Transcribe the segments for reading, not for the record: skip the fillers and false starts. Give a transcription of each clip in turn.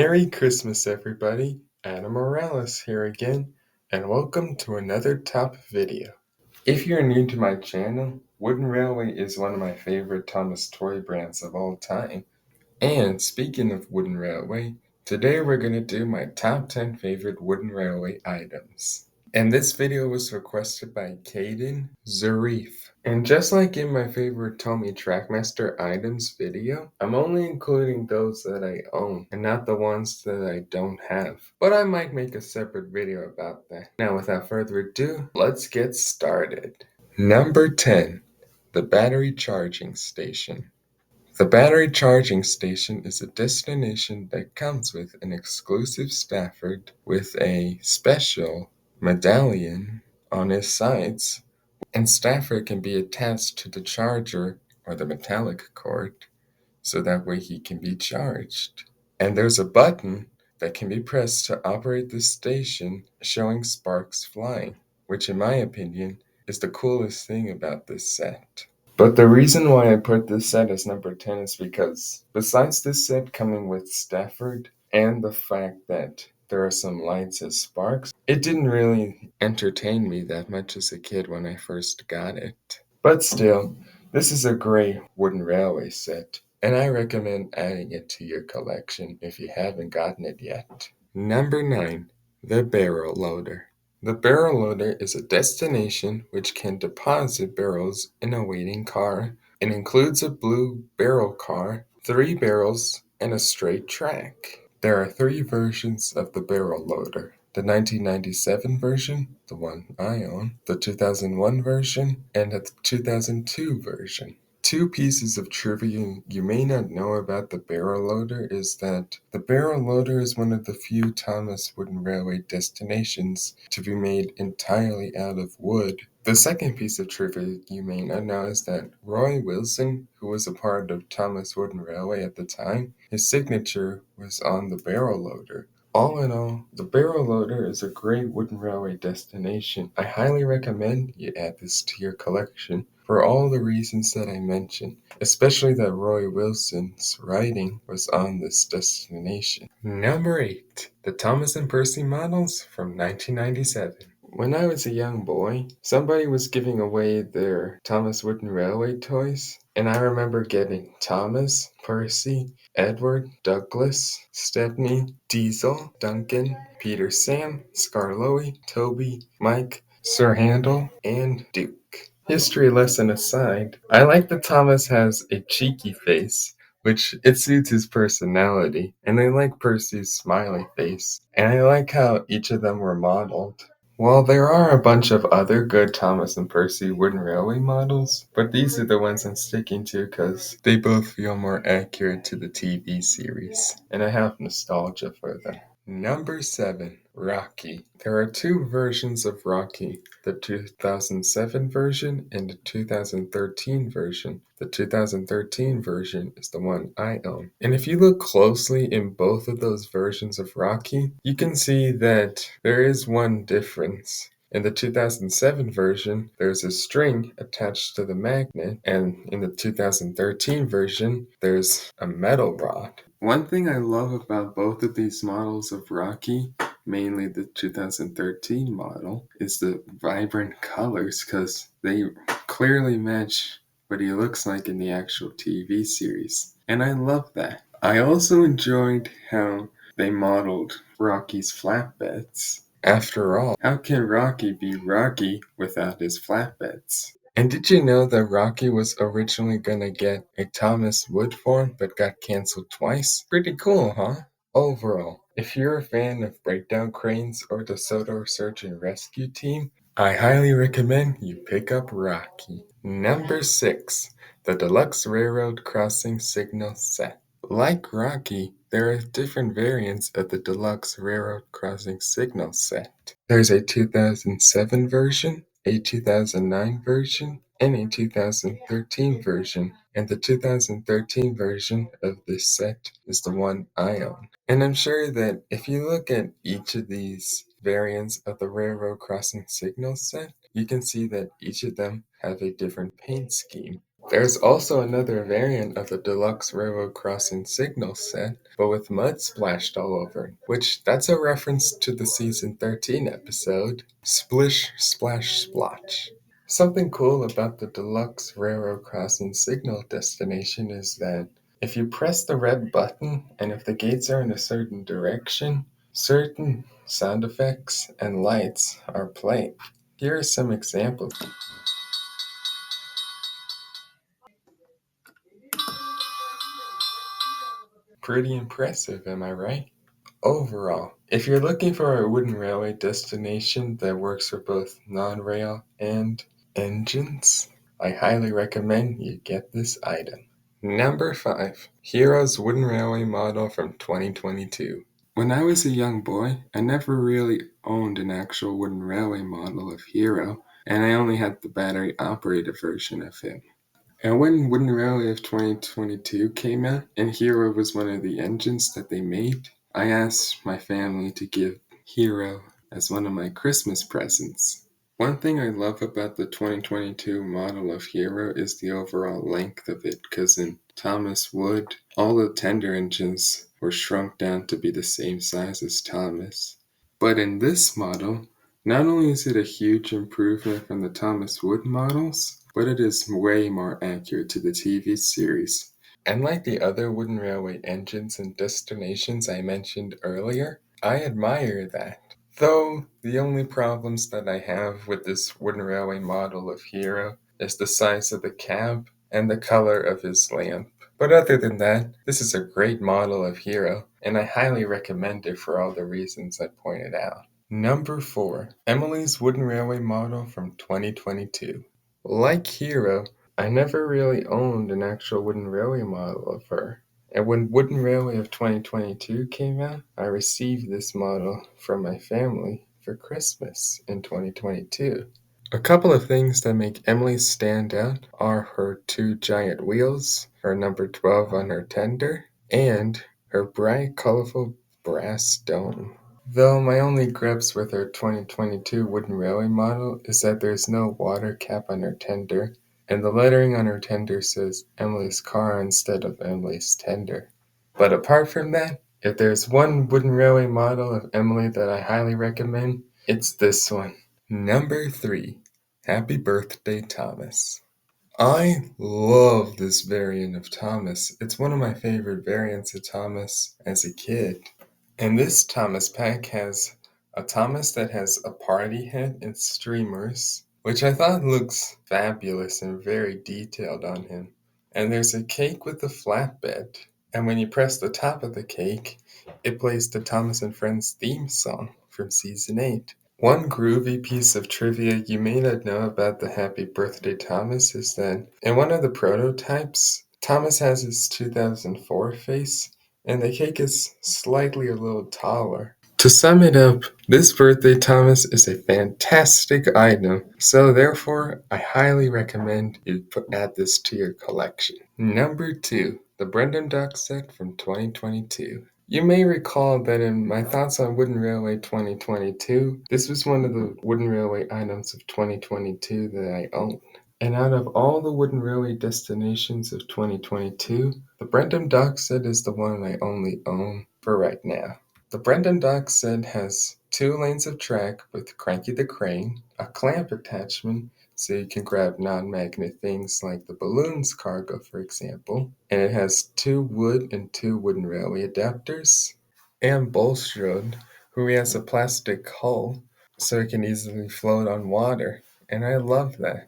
Merry Christmas, everybody. Adam Morales here again, and welcome to another top video. If you're new to my channel, Wooden Railway is one of my favorite Thomas toy brands of all time. And speaking of Wooden Railway, today we're going to do my top 10 favorite Wooden Railway items. And this video was requested by Caden Zarif. And just like in my favorite Tommy Trackmaster items video, I'm only including those that I own and not the ones that I don't have. But I might make a separate video about that. Now without further ado, let's get started. Number 10. The Battery Charging Station. The battery charging station is a destination that comes with an exclusive Stafford with a special medallion on his sides, and Stafford can be attached to the charger or the metallic cord so that way he can be charged. And there's a button that can be pressed to operate the station showing sparks flying, which in my opinion is the coolest thing about this set. But the reason why I put this set as number 10 is because besides this set coming with Stafford and the fact that there are some lights as sparks, it didn't really entertain me that much as a kid when I first got it. But still, this is a great Wooden Railway set, and I recommend adding it to your collection if you haven't gotten it yet. Number 9. The Barrel Loader. The barrel loader is a destination which can deposit barrels in a waiting car. It includes a blue barrel car, 3 barrels, and a straight track. There are 3 versions of the barrel loader. The 1997 version, the one I own, the 2001 version, and the 2002 version. 2 pieces of trivia you may not know about the barrel loader is that the barrel loader is one of the few Thomas Wooden Railway destinations to be made entirely out of wood. The second piece of trivia you may not know is that Roy Wilson, who was a part of Thomas Wooden Railway at the time, his signature was on the barrel loader. All in all, the barrel loader is a great Wooden Railway destination. I highly recommend you add this to your collection for all the reasons that I mentioned, especially that Roy Wilson's writing was on this destination. Number 8. The Thomas and Percy models from 1997. When I was a young boy, somebody was giving away their Thomas Wooden Railway toys, and I remember getting Thomas, Percy, Edward, Douglas, Stepney, Diesel, Duncan, Peter Sam, Scarloey, Toby, Mike, Sir Handel, and Duke. History lesson aside, I like that Thomas has a cheeky face, which it suits his personality, and I like Percy's smiley face, and I like how each of them were modeled. Well, there are a bunch of other good Thomas and Percy Wooden Railway models, but these are the ones I'm sticking to because they both feel more accurate to the TV series, and I have nostalgia for them. Number 7. Rocky. There are 2 versions of Rocky, the 2007 version and the 2013 version. The 2013 version is the one I own. And if you look closely in both of those versions of Rocky, you can see that there is one difference. In the 2007 version, there's a string attached to the magnet, and in the 2013 version, there's a metal rod. One thing I love about both of these models of Rocky, mainly the 2013 model, is the vibrant colors because they clearly match what he looks like in the actual TV series. And I love that. I also enjoyed how they modeled Rocky's flatbeds. After all, how can Rocky be Rocky without his flatbeds? And did you know that Rocky was originally gonna get a Thomas Wood form but got canceled twice? Pretty cool, huh? Overall, if you're a fan of breakdown cranes or the Soto Search and Rescue Team, I highly recommend you pick up Rocky. Number 6. The Deluxe Railroad Crossing Signal Set. Like Rocky, there are different variants of the Deluxe Railroad Crossing Signal Set. There's a 2007 version, a 2009 version, and a 2013 version, and the 2013 version of this set is the one I own. And I'm sure that if you look at each of these variants of the Railroad Crossing Signal set, you can see that each of them have a different paint scheme. There's also another variant of the Deluxe Railroad Crossing signal set, but with mud splashed all over it, which that's a reference to the season 13 episode, Splish Splash Splotch. Something cool about the Deluxe Railroad Crossing signal destination is that if you press the red button and if the gates are in a certain direction, certain sound effects and lights are playing. Here are some examples. Pretty impressive, am I right? Overall, if you're looking for a wooden railway destination that works for both non-rail and engines, I highly recommend you get this item. Number 5. Hiro's wooden railway model from 2022. When I was a young boy, I never really owned an actual wooden railway model of Hiro, and I only had the battery-operated version of him. And when Wooden Railway of 2022 came out, and Hiro was one of the engines that they made, I asked my family to give Hiro as one of my Christmas presents. One thing I love about the 2022 model of Hiro is the overall length of it, because in Thomas Wood, all the tender engines were shrunk down to be the same size as Thomas. But in this model, not only is it a huge improvement from the Thomas Wood models, but it is way more accurate to the TV series. And like the other wooden railway engines and destinations I mentioned earlier, I admire that. Though the only problems that I have with this wooden railway model of Hiro is the size of the cab and the color of his lamp. But other than that, this is a great model of Hiro, and I highly recommend it for all the reasons I pointed out. Number 4. Emily's wooden railway model from 2022. Like Hiro, I never really owned an actual wooden railway model of her. And when Wooden Railway of 2022 came out, I received this model from my family for Christmas in 2022. A couple of things that make Emily stand out are her 2 giant wheels, her number 12 on her tender, and her bright, colorful brass dome. Though my only gripes with her 2022 wooden railway model is that there's no water cap on her tender, and the lettering on her tender says Emily's car instead of Emily's tender. But apart from that, if there's one wooden railway model of Emily that I highly recommend, it's this one. Number 3. Happy Birthday, Thomas. I love this variant of Thomas. It's one of my favorite variants of Thomas as a kid. And this Thomas pack has a Thomas that has a party hat and streamers, which I thought looks fabulous and very detailed on him. And there's a cake with a flatbed. And when you press the top of the cake, it plays the Thomas and Friends theme song from season 8. One groovy piece of trivia you may not know about the Happy Birthday Thomas is that in one of the prototypes, Thomas has his 2004 face, and the cake is slightly a little taller. To sum it up, this birthday Thomas is a fantastic item, so therefore I highly recommend you add this to your collection. Number 2. The Brendam Duck set from 2022. You may recall that in my thoughts on Wooden Railway 2022, this was one of the Wooden Railway items of 2022 that I owned. And out of all the wooden railway destinations of 2022, the Brendam Dock set is the one I only own for right now. The Brendam Dock set has 2 lanes of track with Cranky the Crane, a clamp attachment so you can grab non-magnet things like the balloons cargo, for example, and it has 2 wood and 2 wooden railway adapters, and Bulstrode, who has a plastic hull so it can easily float on water, and I love that.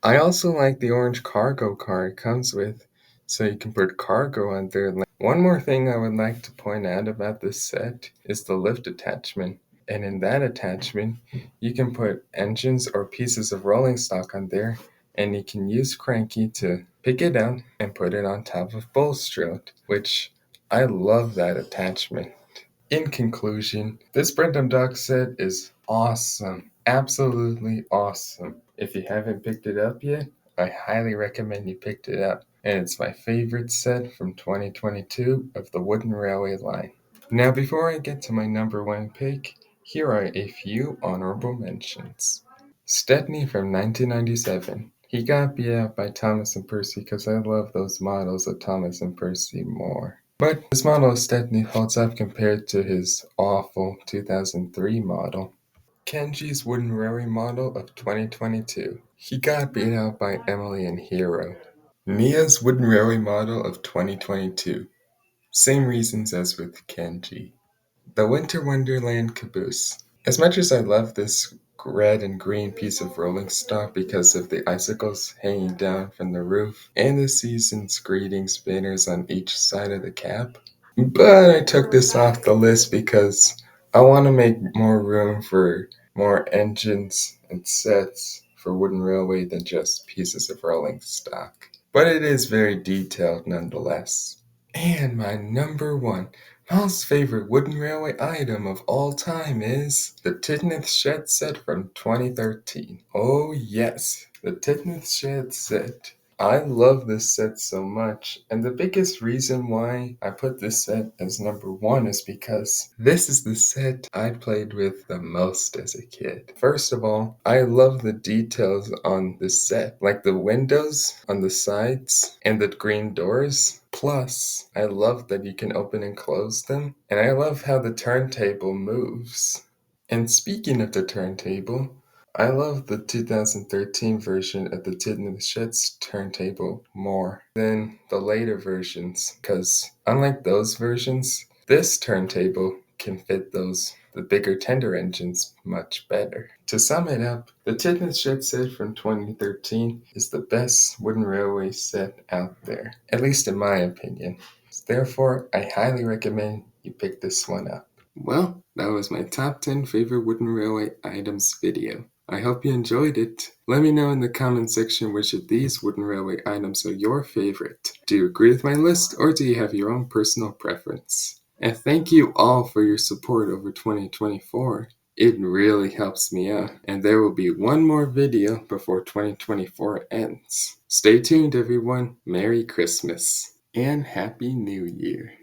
I also like the orange cargo car it comes with, so you can put cargo on there. One more thing I would like to point out about this set is the lift attachment. And in that attachment, you can put engines or pieces of rolling stock on there, and you can use Cranky to pick it up and put it on top of Bulstrode, which I love that attachment. In conclusion, this Brendam Dock set is awesome. Absolutely awesome. If you haven't picked it up yet, I highly recommend you picked it up. And it's my favorite set from 2022 of the Wooden Railway line. Now before I get to my number 1 pick, here are a few honorable mentions. Stepney from 1997. He got beat out by Thomas and Percy because I love those models of Thomas and Percy more. But his model definitely holds up compared to his awful 2003 model. Kenji's wooden railway model of 2022. He got beat out by Emily and Hiro. Nia's wooden railway model of 2022. Same reasons as with Kenji. The Winter Wonderland caboose. As much as I love this red and green piece of rolling stock because of the icicles hanging down from the roof and the season's greetings banners on each side of the cab, but I took this off the list because I want to make more room for more engines and sets for wooden railway than just pieces of rolling stock. But it is very detailed nonetheless. And my number one most favorite wooden railway item of all time is the Tidmouth Shed set from 2013. Oh yes, the Tidmouth Shed set. I love this set so much, and the biggest reason why I put this set as number one is because this is the set I played with the most as a kid. First of all, I love the details on this set, like the windows on the sides and the green doors. Plus, I love that you can open and close them, and I love how the turntable moves. And speaking of the turntable, I love the 2013 version of the Tidmouth Shed's turntable more than the later versions, because unlike those versions, this turntable can fit the bigger tender engines much better. To sum it up, the Tidmouth Shed set from 2013 is the best wooden railway set out there, at least in my opinion. Therefore, I highly recommend you pick this one up. Well, that was my top 10 favorite wooden railway items video. I hope you enjoyed it. Let me know in the comment section which of these wooden railway items are your favorite. Do you agree with my list, or do you have your own personal preference? And thank you all for your support over 2024. It really helps me out, and there will be one more video before 2024 ends. Stay tuned, everyone. Merry Christmas and Happy New Year.